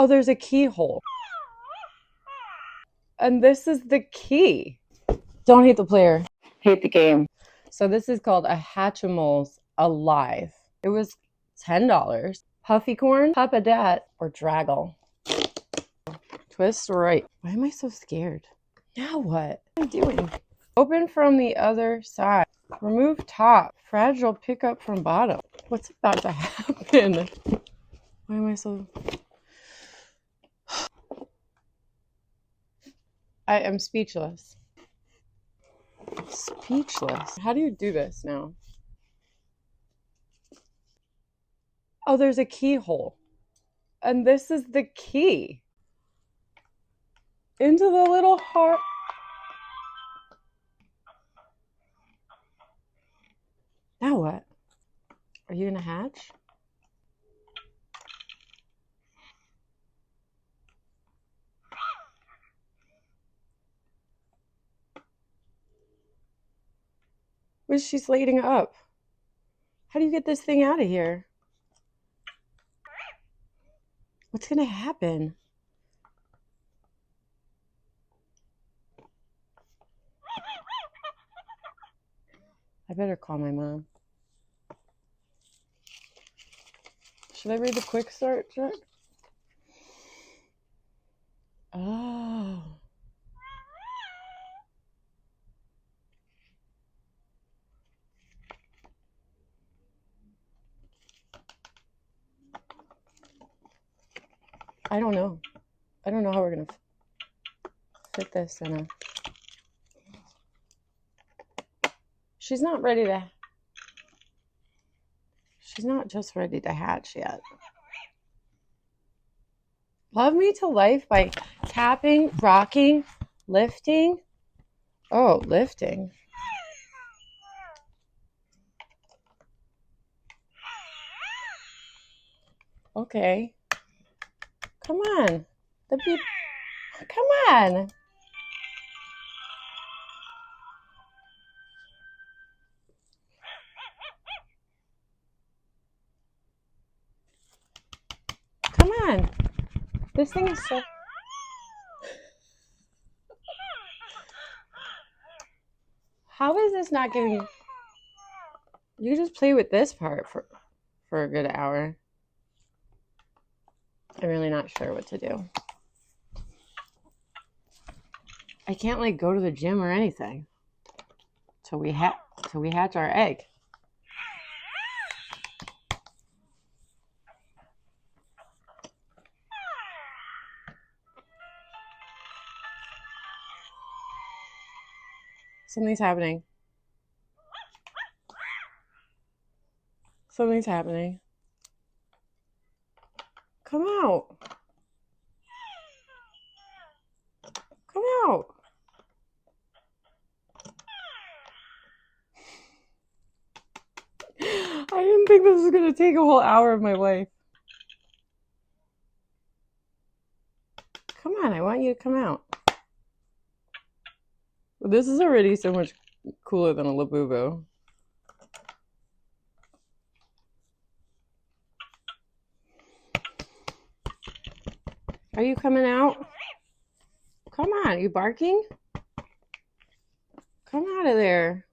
Oh, there's a keyhole. And this is the key. Don't hate the player. Hate the game. So this is called a Hatchimals Alive. It was $10. Puffy corn, papadat, or draggle. Twist right. Why am I so scared? Now what? What am I doing? Open from the other side. Remove top. Fragile pickup from bottom. What's about to happen? Why am I so... I am speechless. Speechless. How do you do this now? Oh, there's a keyhole. And this is the key. Into the little heart. Now what? Are you gonna hatch? Where's she slating up? How do you get this thing out of here? What's gonna happen? I better call my mom. Should I read the quick start check? Oh. I don't know. I don't know how we're gonna fit this in a... She's not ready to... She's not just ready to hatch yet. Love me to life by tapping, rocking, lifting. Oh, lifting. Okay. Come on. Come on. Come on. This thing is so... How is this not giving... You just play with this part for a good hour. I'm really not sure what to do. I can't like go to the gym or anything till we hatch our egg. Something's happening. Something's happening. Come out. Come out. I didn't think this was going to take a whole hour of my life. Come on, I want you to come out. This is already so much cooler than a Labubu. Are you coming out? Come on, are you barking? Come out of there.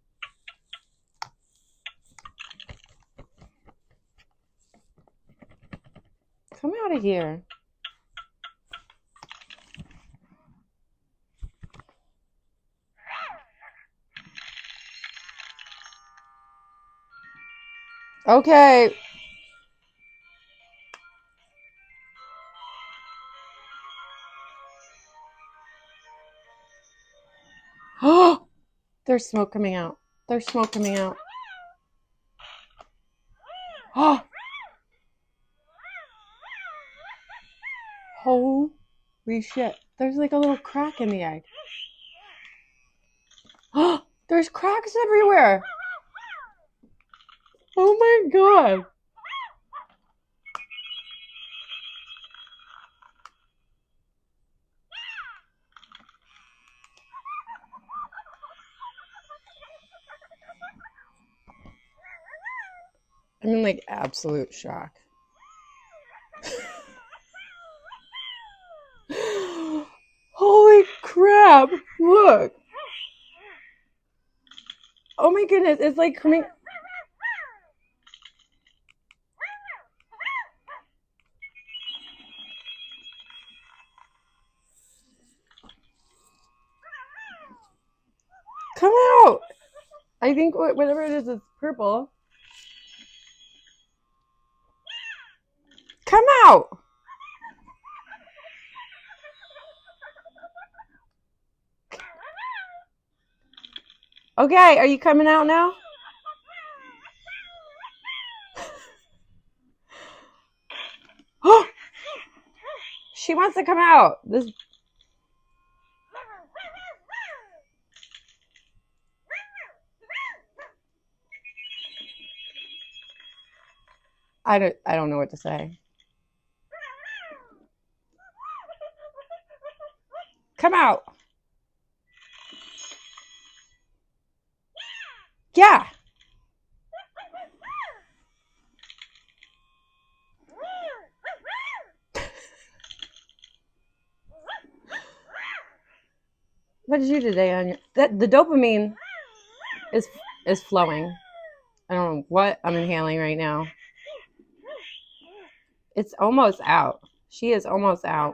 Come out of here. Okay. Oh, there's smoke coming out. There's smoke coming out. Oh. Holy shit. There's like a little crack in the egg. Oh, there's cracks everywhere. Oh my god. I'm in like absolute shock. up. Look. Oh my goodness. It's like coming. Come out. I think whatever it is, it's purple. Come out. Okay, are you coming out now? Oh, she wants to come out. This. I don't know what to say. Come out. Yeah. What did you do today on your the dopamine is flowing. I don't know what I'm inhaling right now. It's almost out. She is almost out.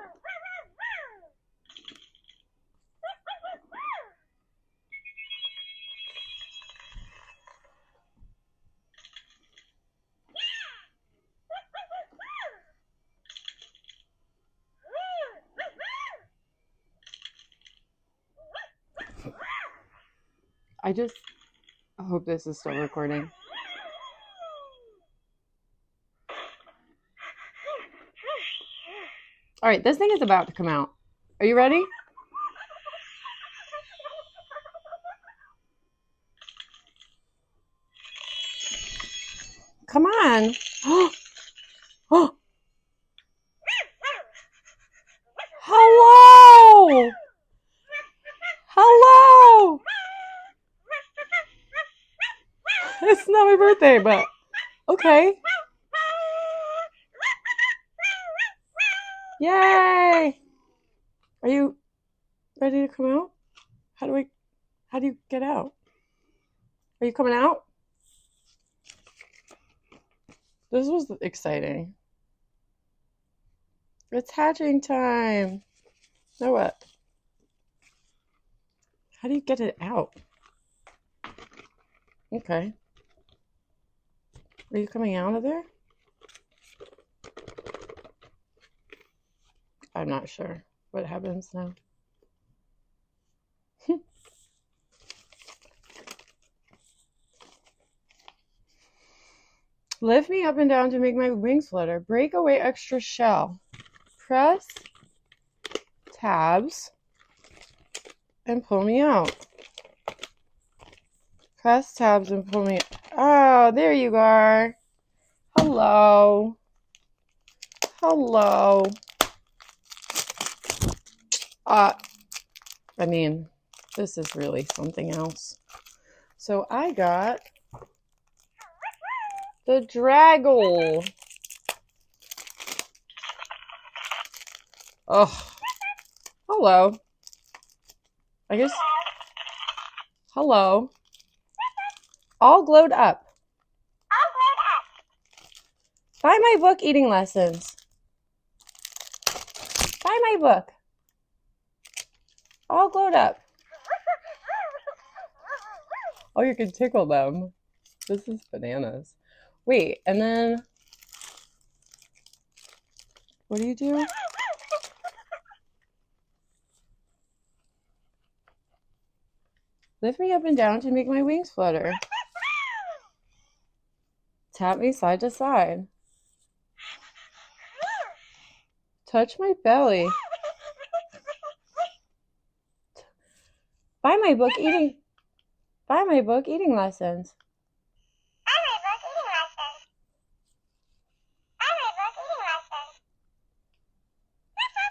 I just hope this is still recording. All right, this thing is about to come out. Are you ready? Come on. Oh. Hello. Hello. It's not my birthday, but okay. Yay! Are you ready to come out? How do you get out? Are you coming out? This was exciting. It's hatching time. Now what? How do you get it out? Okay. Are you coming out of there? I'm not sure what happens now. Lift me up and down to make my wings flutter. Break away extra shell. Press tabs and pull me out. Press tabs and pull me out. Oh, there you are. Hello. Hello. I mean, this is really something else. So I got the Draggle. Oh, hello. I guess. Hello. All glowed up. Buy my book, Eating Lessons. Buy my book. All glowed up. Oh, you can tickle them. This is bananas. Wait, and then what do you do? Lift me up and down to make my wings flutter. Tap me side to side. Touch my belly. Buy my book, Eating Lessons.